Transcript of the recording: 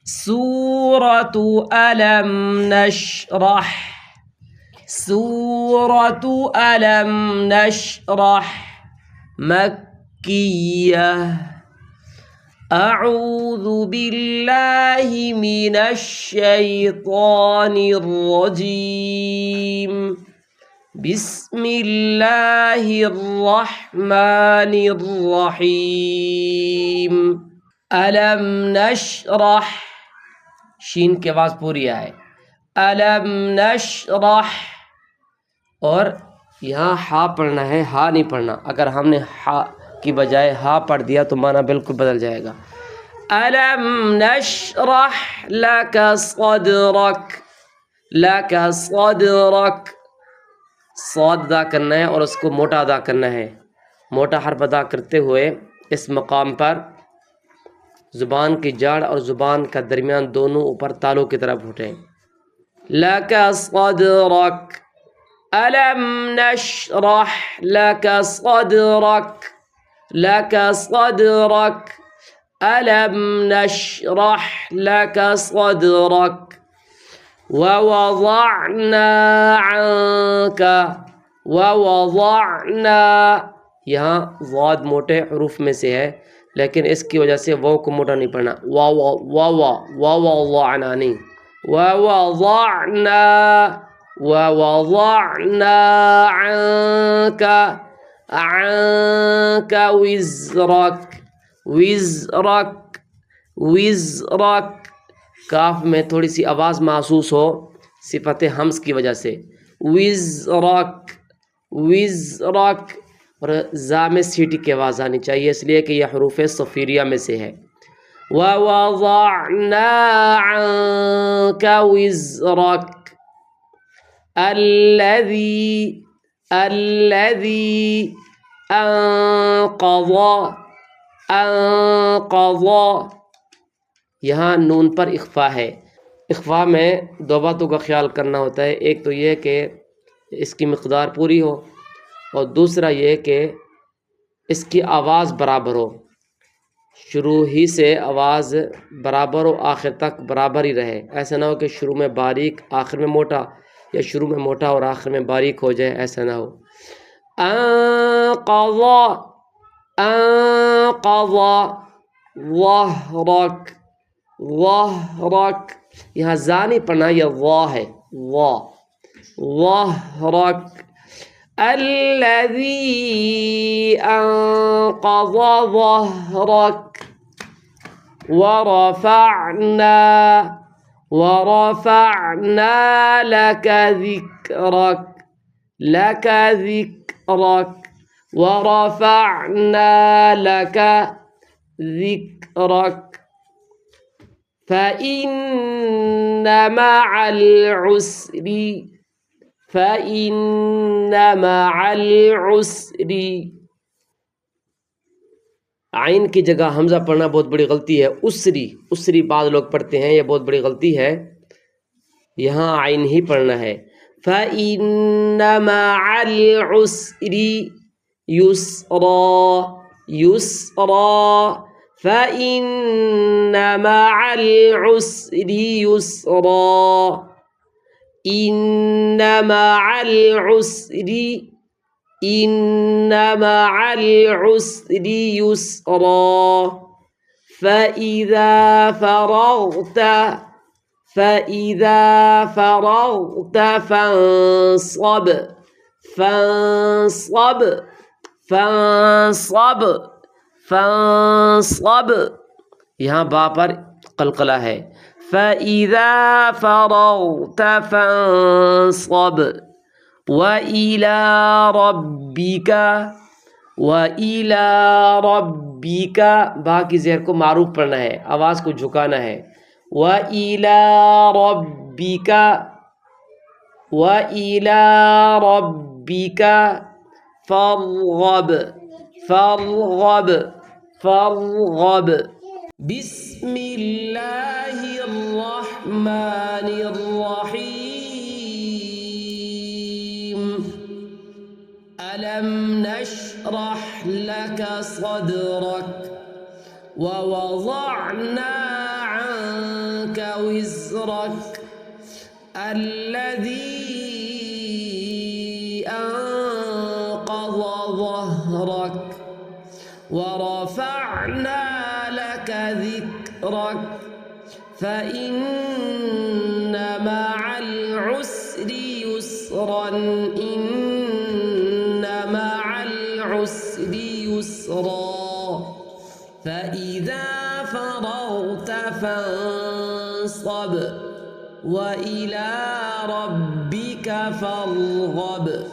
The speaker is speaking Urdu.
سورة ألم نشرح، سورة ألم نشرح مكية. أعوذ بالله من الشيطان الرجيم، بسم اللہ الرحمن الرحیم۔ الم نشرح، شین کی آواز پوری آئے، الم نشرح، اور یہاں ہا پڑھنا ہے، ہا نہیں پڑھنا۔ اگر ہم نے ہا کی بجائے ہا پڑھ دیا تو معنی بالکل بدل جائے گا۔ الم نشرح لک صدرک، لک صدرک، صاد ادا کرنا ہے اور اس کو موٹا ادا کرنا ہے۔ موٹا حرف ادا کرتے ہوئے اس مقام پر زبان کی جڑ اور زبان کا درمیان دونوں اوپر تالوں کی طرف اٹھیں۔ لک صدرک، الم نشرح لک صدرک، لک صدرک، الم نشرح لک صدرک، ووضعنا عنك، ووضعنا، یہاں ضاد موٹے حروف میں سے ہے لیکن اس کی وجہ سے واو کو موٹا نہیں پڑھنا، ووضعنا نہیں، ووضعنا، ووضعنا عنك، عنك وزرك، وزرك، وزرك، کاف میں تھوڑی سی آواز محسوس ہو صفت ہمز کی وجہ سے، وزرک، وزرک، اور زا میں سیٹی کی آواز آنی چاہیے اس لیے کہ یہ حروف صفیریہ میں سے ہے۔ وَوَضَعْنَا عَنْكَ وِزْرَكَ الَّذِي، الَّذِي أَنْقَضَ، أَنْقَضَ، یہاں نون پر اخفا ہے۔ اخفا میں دو باتوں کا خیال کرنا ہوتا ہے، ایک تو یہ کہ اس کی مقدار پوری ہو اور دوسرا یہ کہ اس کی آواز برابر ہو، شروع ہی سے آواز برابر ہو آخر تک برابر ہی رہے، ایسا نہ ہو کہ شروع میں باریک آخر میں موٹا، یا شروع میں موٹا اور آخر میں باریک ہو جائے، ایسا نہ ہو۔ انقض، انقض ظہرک، ظہرک، یہاں زا نہیں پڑھنا، یہ وا ہے، وا، ظہرک، الذی انقض ظہرک، ورفعنا، ورفعنا لک ذکرک، لک ذکرک، ورفعنا لک ذکرک، فَإِنَّ مَعَ الْعُسْرِ، فَإِنَّ مَعَ الْعُسْرِ، عین کی جگہ حمزہ پڑھنا بہت بڑی غلطی ہے، اسری، اسری بعض لوگ پڑھتے ہیں، یہ بہت بڑی غلطی ہے، یہاں عین ہی پڑھنا ہے۔ فَإِنَّ مَعَ الْعُسْرِ يُسْرًا، يُسْرًا، فَإِنَّ مَعَ الْعُسْرِ يُسْرًا، إِنَّ مَعَ الْعُسْرِ، إِنَّ مَعَ الْعُسْرِ يُسْرًا، فَإِذَا فَرَغْتَ، فَإِذَا فَرَغْتَ فَانصَبْ، فَانصَبْ، فَانصَبْ، فَانصَبْ، یہاں با پر قلقلہ ہے۔ فَإِذَا فَرَغْتَ فَانصَبْ، وَإِلَى رَبِّكَ، وَإِلَى رَبِّكَ، با کی زہر کو معروف پڑھنا ہے، آواز کو جھکانا ہے۔ وَإِلَى رَبِّكَ، وَإِلَى رَبِّكَ فَارْغَب، فَارْغَب، فَارْغَب۔ بسم اللہ الرحمن الرحیم، الم نشرح لک صدرک، ووضعنا عنک عنك وزرك الذي أنقض ظهرك ورفعنا لك ذكرك فإن مع العسر يسرا إن مع العسر يسرا فإذا فرغت فانصب وإلى ربك فارغب.